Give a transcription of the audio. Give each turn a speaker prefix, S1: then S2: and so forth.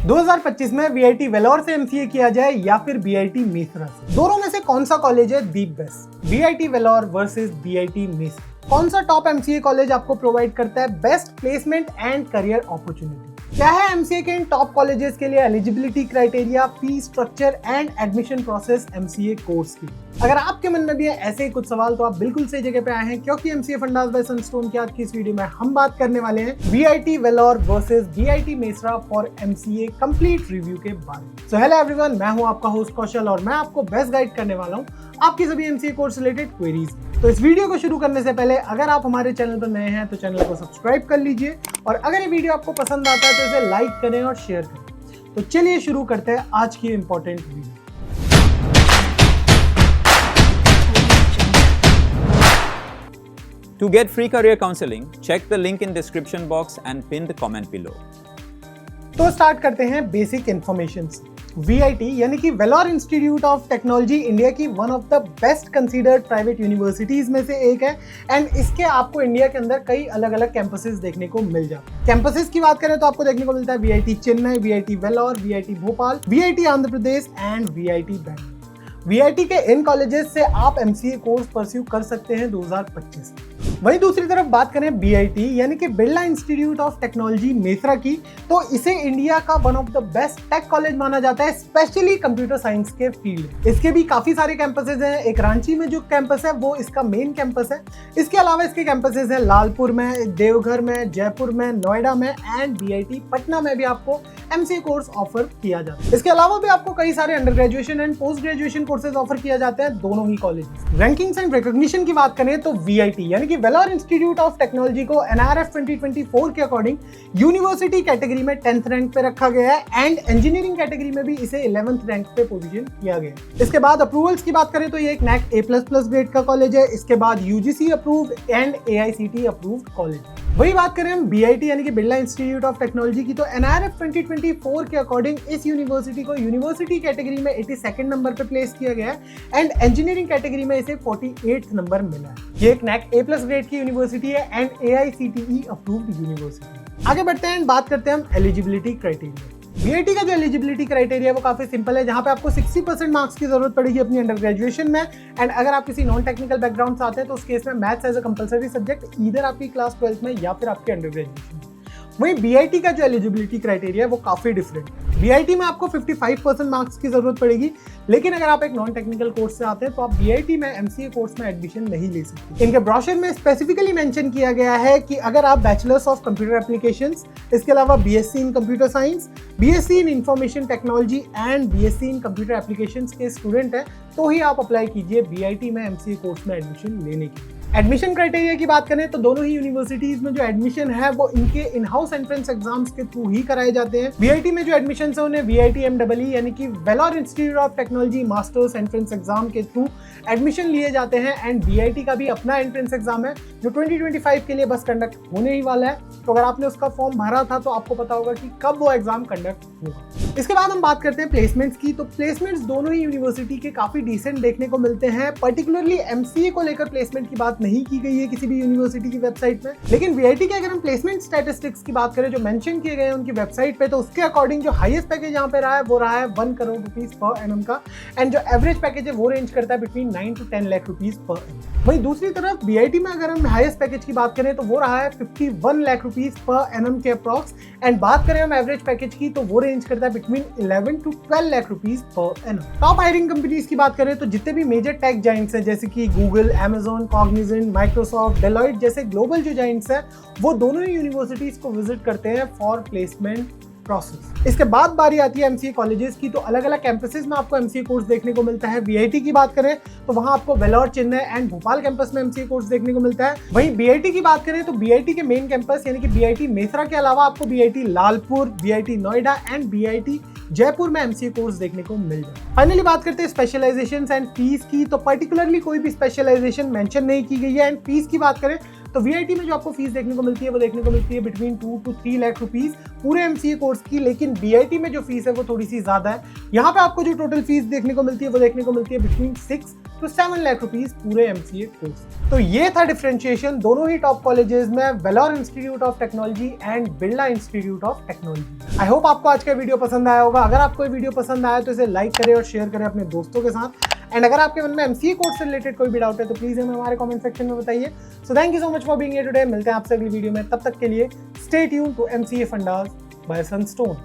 S1: 2025 में वीआईटी वेलोर से एमसीए किया जाए या फिर बीआईटी मेसरा से, दोनों में से कौन सा कॉलेज है the best? VIT Vellore versus BIT Mesra, कौन सा टॉप एमसीए कॉलेज आपको प्रोवाइड करता है best placement and career opportunity? क्या है एमसीए के इन टॉप कॉलेजेस के लिए eligibility criteria, fee structure and admission process MCA course की? अगर आपके मन में भी है ऐसे ही कुछ सवाल तो आप बिल्कुल सही जगह पे आए हैं, क्योंकि एमसीए फंडास बाय सनस्टोन की आज की इस वीडियो में हम बात करने वाले हैं VIT Vellore versus BIT Mesra for MCA complete review के बारे में। सो हेलो एवरीवन, मैं हूं आपका होस्ट कौशल और मैं आपको बेस्ट गाइड करने वाला हूं आपकी सभी एमसीए कोर्स रिलेटेड क्वेरीज। तो इस वीडियो को शुरू करने से पहले अगर आप हमारे चैनल पर नए हैं तो चैनल को सब्सक्राइब कर लीजिए और अगर ये वीडियो आपको पसंद आता है तो इसे लाइक करें और शेयर करें। तो चलिए शुरू करते हैं आज की important video.
S2: To get free career counseling, check the link in description box and pin the comment below.
S1: तो स्टार्ट करते हैं बेसिक इन्फॉर्मेशन से। VIT यानी कि Vellore institute of technology India की one of the best considered private universities में से एक है एंड इसके आपको इंडिया के अंदर कई अलग अलग कैंपसेस देखने को मिल जाते हैं। कैंपसेस की बात करें तो आपको देखने को मिलता है VIT Chennai, VIT Vellore, VIT Bhopal, VIT Andhra Pradesh and VIT Bangalore. VIT के इन कॉलेजेस से आप एमसीए कोर्स परस्यू कर सकते हैं 2025 में। वहीं दूसरी तरफ बात करें BIT यानी कि Birla institute of technology Mesra की, तो इसे इंडिया का one of the best tech college माना जाता है, स्पेशली कंप्यूटर साइंस के फील्ड। इसके भी काफी सारे कैंपसेस हैं। एक रांची में जो कैंपस है वो इसका मेन कैंपस है। इसके अलावा इसके कैंपसेस हैं लालपुर में, देवघर में, जयपुर में, नोएडा में एंड BIT पटना में भी आपको एमसीए कोर्स ऑफर किया जाता है। इसके अलावा भी आपको कई सारे under graduation and post graduation courses offer किया जाते हैं दोनों ही कॉलेजेस। रैंकिंग्स एंड रिकॉग्निशन की बात करें तो VIT यानी कि वेलोर इंस्टीट्यूट ऑफ टेक्नोलॉजी को NRF 2024 के अकॉर्डिंग यूनिवर्सिटी कैटेगरी में 10th रैंक पे रखा गया है एंड इंजीनियरिंग कैटेगरी में भी इसे 11th रैंक पे पोजीशन किया गया है। इसके बाद अप्रूवल्स की बात करें तो ये एक NAC A++ ग्रेड का कॉलेज है। इसके बाद UGC approved and AICTE approved college. वही बात करें हम BIT यानी कि बिरला इंस्टीट्यूट ऑफ टेक्नोलॉजी की, तो NRF 2024 के अकॉर्डिंग इस यूनिवर्सिटी को यूनिवर्सिटी कैटेगरी में 82nd नंबर पे प्लेस किया गया है एंड इंजीनियरिंग कैटेगरी में इसे 48th नंबर मिला है। ये एक NAC A+ ग्रेड की यूनिवर्सिटी है एंड AICTE अप्रूव्ड यूनिवर्सिटी। आगे बढ़ते हैं, बात करते हैं हम एलिजिबिलिटी क्राइटेरिया। BIT का जो एलिजिबिलिटी क्राइटेरिया है वो काफी सिंपल है, जहां पे आपको 60% मार्क्स की जरूरत पड़ेगी अपनी अंडर ग्रेजुएशन में एंड अगर आप किसी नॉन टेक्निकल बैकग्राउंड से आते हैं तो उस केस में maths as a compulsory subject either आपकी क्लास 12th में या फिर आपके अंडर ग्रेजुएशन में। वहीं BIT का जो एलिजिबिलिटी क्राइटेरिया है वो काफी डिफरेंट है। BIT में आपको 55% मार्क्स की जरूरत पड़ेगी, लेकिन अगर आप एक नॉन टेक्निकल कोर्स से आते हैं तो आप BIT में एमसीए कोर्स में एडमिशन नहीं ले सकते। इनके ब्रोशर में स्पेसिफिकली मेंशन किया गया है कि अगर आप बैचलर्स ऑफ कंप्यूटर एप्लीकेशंस, इसके अलावा BSc in computer science, BSc in information technology and BSc in computer applications के स्टूडेंट हैं तो ही आप अप्लाई कीजिए BIT में एमसीए कोर्स में एडमिशन लेने के लिए। एडमिशन क्राइटेरिया की बात करें तो दोनों ही यूनिवर्सिटीज में जो एडमिशन है वो इनके इन हाउस एंट्रेंस एग्जाम्स के थ्रू ही कराए जाते हैं। BIT में जो एडमिशन है उन्हें VIT MEE यानी कि Vellore institute of technology masters entrance exam के थ्रू एडमिशन लिए जाते हैं एंड BIT का भी अपना एंट्रेंस एग्जाम है जो 2025 के लिए बस कंडक्ट होने ही वाला है। तो अगर आपने उसका फॉर्म भरा था तो आपको पता होगा कि कब वो एग्जाम कंडक्ट होगा। इसके बाद हम बात करते हैं प्लेसमेंट्स की, तो प्लेसमेंट्स दोनों ही यूनिवर्सिटी के काफी डिसेंट देखने को मिलते हैं। पर्टिकुलरली एमसीए को लेकर प्लेसमेंट की बात नहीं की गई है किसी भी यूनिवर्सिटी की वेबसाइट में, लेकिन VIT के अगर हम प्लेसमेंट स्टैटिस्टिक्स की बात करें जो मेंशन किए गए हैं उनकी वेबसाइट पे, तो उसके अकॉर्डिंग जो हाईएस्ट पैकेज यहाँ पे रहा है वो रहा है 1 करोड़ रुपीस पर एनम का एंड जो एवरेज पैकेज है वो रेंज करता है between 9 to 10 lakh rupees per annum. वहीं दूसरी तरफ BIT में अगर हम हाईएस्ट पैकेज की बात करें तो वो रहा है 51 लाख रुपीस पर एनम के अप्रॉक्स एंड बात करें हम एवरेज पैकेज की तो वो रेंज करता है between 11 to 12 lakh rupees per annum. Top hiring companies की बात करें तो जितने भी मेजर टेक जाइंट्स हैं जैसे कि Google, Amazon, Cognizant, Microsoft, Deloitte जैसे ग्लोबल जो जाइंट्स हैं वो दोनों ही यूनिवर्सिटीज को विजिट करते हैं फॉर प्लेसमेंट प्रोसेस। इसके बाद बारी आती है एमसीए कॉलेजेस की, तो अलग अलग कैंपसेस में आपको एमसीए कोर्स देखने को मिलता है। VIT की बात करें तो वहां आपको वेलोर, चेन्नई एंड भोपाल कैंपस में एमसीए कोर्स देखने को मिलता है। वहीं BIT की बात करें तो BIT के मेन कैंपस यानी कि BIT मेसरा के अलावा आपको BIT Lalpur, BIT Noida and BIT Jaipur में एमसीए कोर्स देखने को मिल जाए। फाइनली बात करते हैं स्पेशलाइजेशंस एंड फीस की, तो पर्टिकुलरली कोई भी स्पेशलाइजेशन मेंशन नहीं की गई है एंड फीस की बात करें तो VIT में जो आपको फीस देखने को मिलती है वो देखने को मिलती है बिटवीन 2 to 3 लाख रुपीस पूरे एमसीए कोर्स की, लेकिन BIT में जो फीस है वो थोड़ी सी ज्यादा है। यहाँ पे आपको जो टोटल फीस देखने को मिलती है वो देखने को मिलती है बिटवीन 6 टू 7 लाख रुपीज पूरे MCA कोर्स। तो ये था डिफरेंशिएशन दोनों ही टॉप कॉलेजेस में, Vellore institute of technology and Birla institute of technology. I hope आपको आज का वीडियो पसंद आया होगा। अगर आपको ये वीडियो पसंद आया तो इसे लाइक करें और शेयर करें अपने दोस्तों के साथ। एंड अगर आपके मन में MCA कोर्स से रिलेटेड कोई भी डाउट है तो प्लीज हमें हमारे कमेंट सेक्शन में बताइए। So thank you so much for being here today. मिलते हैं आपसे अगली वीडियो में, तब तक के लिए stay tuned to MCA fundas by Sunstone.